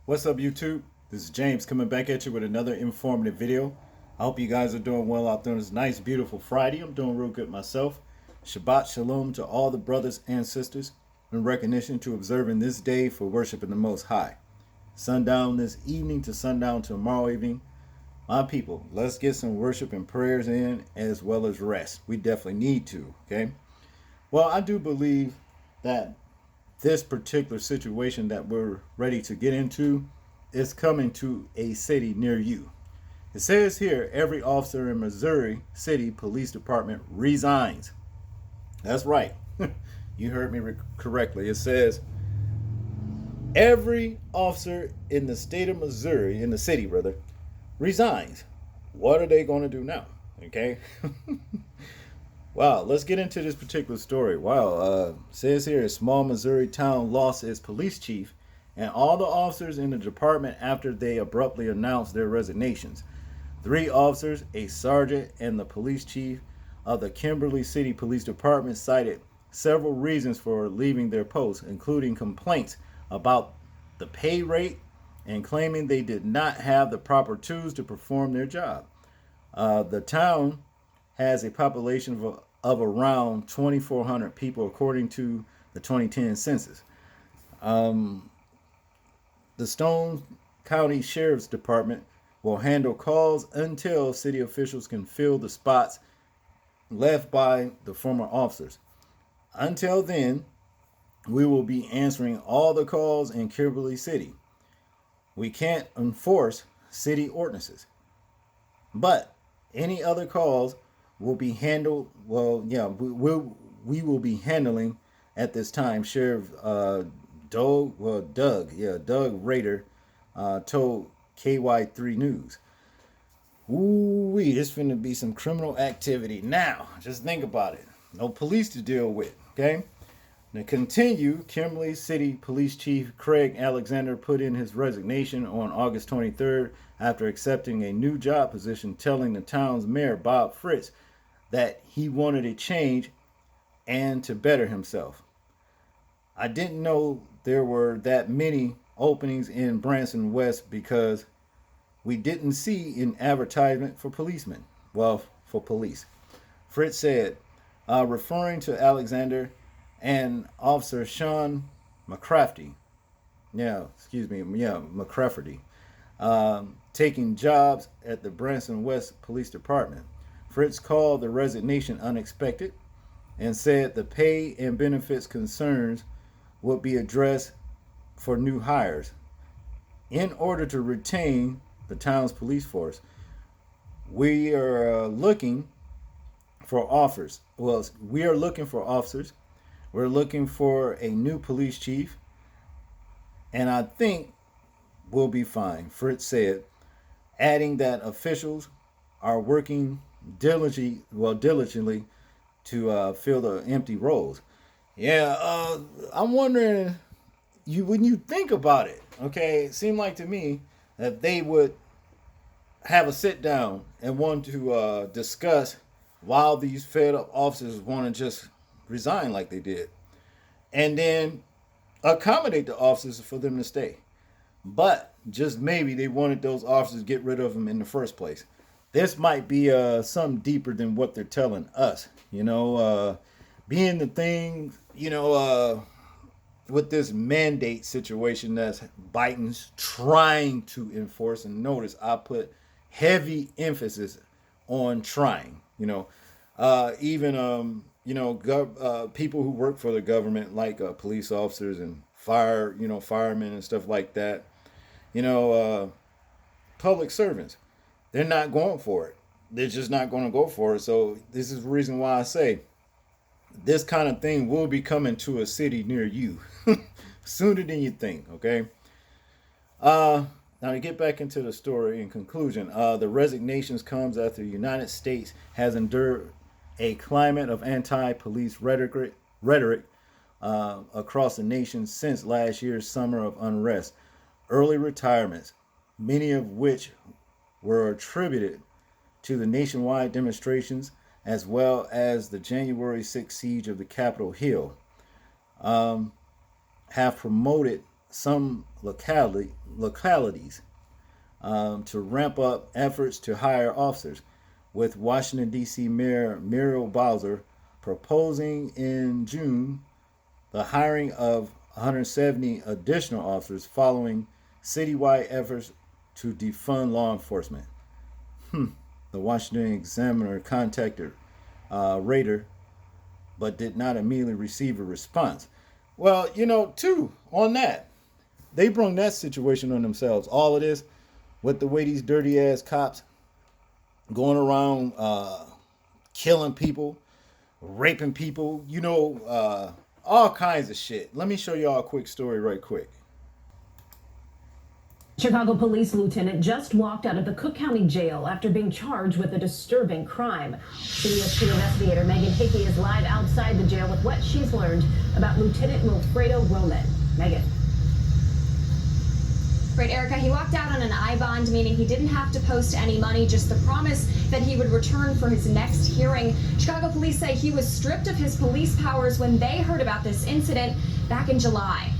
What's up, YouTube? This is James coming back at you with another informative video. I hope you guys are doing well out there on this nice, beautiful Friday. I'm doing real good myself. Shabbat Shalom to all the brothers and sisters in recognition to observing this day for worshiping the Most High. Sundown this evening to sundown tomorrow evening. My people, let's get some worship and prayers in as well as rest. We definitely need to, okay? Well, I do believe that this particular situation that we're ready to get into is coming to a city near you. It says here every officer in Missouri City Police Department resigns. That's right. You heard me correctly. It says every officer in the state of Missouri, in the city rather, resigns. What are they going to do now? Okay. Wow, let's get into this particular story. Wow, says here a small Missouri town lost its police chief and all the officers in the department after they abruptly announced their resignations. 3 officers, a sergeant, and the police chief of the Kimberly City Police Department cited several reasons for leaving their posts, including complaints about the pay rate and claiming they did not have the proper tools to perform their job. The town has a population of around 2,400 people, according to the 2010 census. The Stone County Sheriff's Department will handle calls until city officials can fill the spots left by the former officers. Until then, we will be answering all the calls in Kimberly City. We can't enforce city ordinances, but any other calls will be handled. We will be handling at this time. Sheriff Doug Rader told KY3 News. Ooh-wee, this finna be some criminal activity. Now, just think about it. No police to deal with, okay? To continue, Kimberly City Police Chief Craig Alexander put in his resignation on August 23rd after accepting a new job position, telling the town's mayor, Bob Fritz, that he wanted a change and to better himself. I didn't know there were that many openings in Branson West because we didn't see an advertisement for policemen. Well, for police. Fritz said, referring to Alexander and Officer Sean McCrafty. McCrafty. Taking jobs at the Branson West Police Department. Fritz called the resignation unexpected and said the pay and benefits concerns would be addressed for new hires. In order to retain the town's police force, we are looking for officers. Well, we are looking for officers. We're looking for a new police chief, and I think we'll be fine, Fritz said, adding that officials are working diligently to fill the empty roles. Yeah, I'm wondering, when you think about it, okay, it seemed like to me that they would have a sit down and want to discuss why these fed up officers want to just resign like they did, and then accommodate the officers for them to stay. But just maybe they wanted those officers to get rid of them in the first place. This might be something deeper than what they're telling us. Being the thing, with this mandate situation that's Biden's trying to enforce. And notice I put heavy emphasis on trying. People who work for the government, like police officers and firemen and stuff like that. Public servants, they're not going for it. They're just not going to go for it. So this is the reason why I say this kind of thing will be coming to a city near you sooner than you think. Okay. Now to get back into the story in conclusion, the resignations comes after the United States has endured a climate of anti-police rhetoric across the nation since last year's summer of unrest, early retirements, many of which were attributed to the nationwide demonstrations as well as the January 6th siege of the Capitol Hill, have promoted some localities to ramp up efforts to hire officers, with Washington, D.C. Mayor Muriel Bowser proposing in June the hiring of 170 additional officers following citywide efforts to defund law enforcement. The Washington Examiner contacted Rader, but did not immediately receive a response. Well, too, on that, they brung that situation on themselves. All of this with the way these dirty ass cops going around killing people, raping people, all kinds of shit. Let me show y'all a quick story right quick. Chicago police lieutenant just walked out of the Cook County jail after being charged with a disturbing crime. CBS 2 investigator Megan Hickey is live outside the jail with what she's learned about Lieutenant Wilfredo Roman. Megan. Right, Erica, he walked out on an I-bond, meaning he didn't have to post any money, just the promise that he would return for his next hearing. Chicago police say he was stripped of his police powers when they heard about this incident back in July.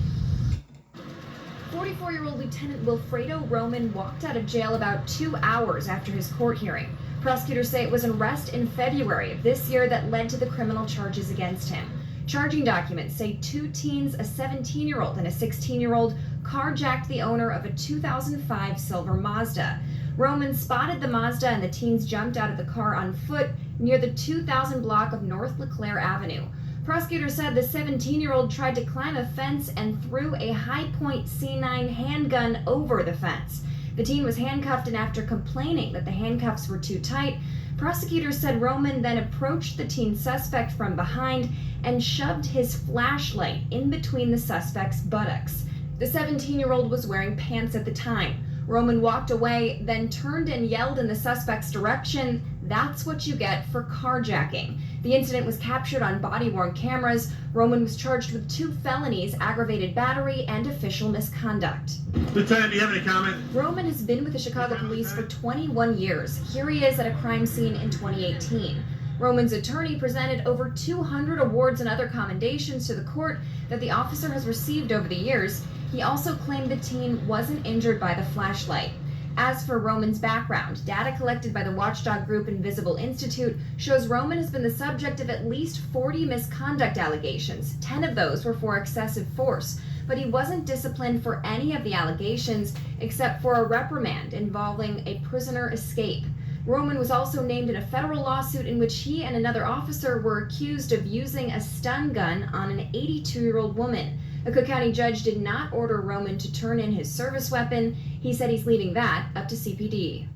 44-year-old Lieutenant Wilfredo Roman walked out of jail about 2 hours after his court hearing. Prosecutors say it was an arrest in February of this year that led to the criminal charges against him. Charging documents say 2 teens, a 17-year-old and a 16-year-old, carjacked the owner of a 2005 silver Mazda. Roman spotted the Mazda and the teens jumped out of the car on foot near the 2000 block of North LeClaire Avenue. Prosecutors said the 17-year-old tried to climb a fence and threw a Hi-Point C9 handgun over the fence. The teen was handcuffed, and after complaining that the handcuffs were too tight, prosecutors said Roman then approached the teen suspect from behind and shoved his flashlight in between the suspect's buttocks. The 17-year-old was wearing pants at the time. Roman walked away, then turned and yelled in the suspect's direction, "That's what you get for carjacking." The incident was captured on body-worn cameras. Roman was charged with 2 felonies, aggravated battery and official misconduct. Lieutenant, do you have any comment? Roman has been with the Chicago police for 21 years. Here he is at a crime scene in 2018. Roman's attorney presented over 200 awards and other commendations to the court that the officer has received over the years. He also claimed the teen wasn't injured by the flashlight. As for Roman's background, data collected by the watchdog group Invisible Institute shows Roman has been the subject of at least 40 misconduct allegations. 10 of those were for excessive force, but he wasn't disciplined for any of the allegations except for a reprimand involving a prisoner escape. Roman was also named in a federal lawsuit in which he and another officer were accused of using a stun gun on an 82-year-old woman. A Cook County judge did not order Roman to turn in his service weapon. He said he's leaving that up to CPD.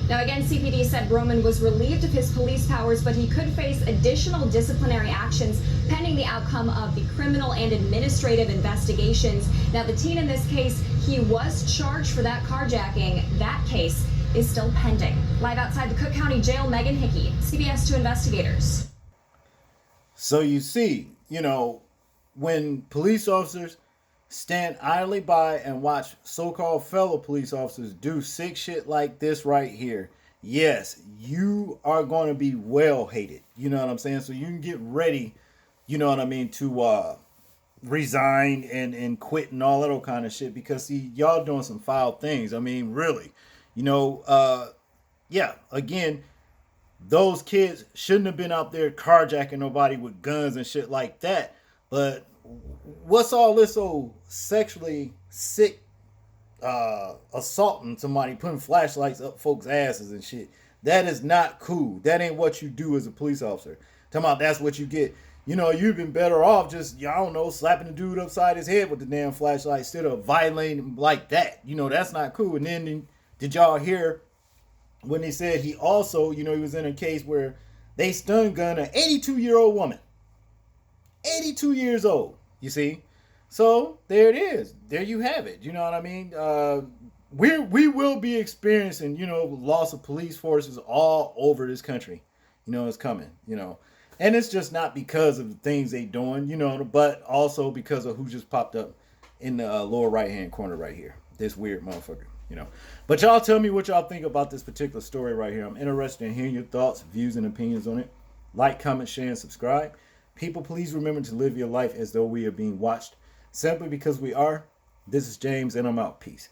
Now again, CPD said Roman was relieved of his police powers, but he could face additional disciplinary actions pending the outcome of the criminal and administrative investigations. Now the teen in this case, he was charged for that carjacking. That case is still pending. Live outside the Cook County Jail, Megan Hickey, CBS 2 investigators. So you see, when police officers stand idly by and watch so-called fellow police officers do sick shit like this right here, yes, you are going to be well hated. You know what I'm saying? So you can get ready, to resign and quit and all that old kind of shit, because see, y'all doing some foul things. I mean, really, again, those kids shouldn't have been out there carjacking nobody with guns and shit like that. But what's all this old sexually sick assaulting somebody, putting flashlights up folks' asses and shit? That is not cool. That ain't what you do as a police officer. Talking about that's what you get. You've been better off just, slapping the dude upside his head with the damn flashlight instead of violating him like that. That's not cool. And then did y'all hear when they said he also, he was in a case where they stun gun an 82-year-old woman. 82 years old, you see? So there it is. There you have it. You know what I mean? We will be experiencing, loss of police forces all over this country. It's coming, And it's just not because of the things they doing, but also because of who just popped up in the lower right-hand corner right here. This weird motherfucker, But y'all tell me what y'all think about this particular story right here. I'm interested in hearing your thoughts, views, and opinions on it. Like, comment, share, and subscribe. People, please remember to live your life as though we are being watched. Simply because we are, This is James, and I'm out. Peace.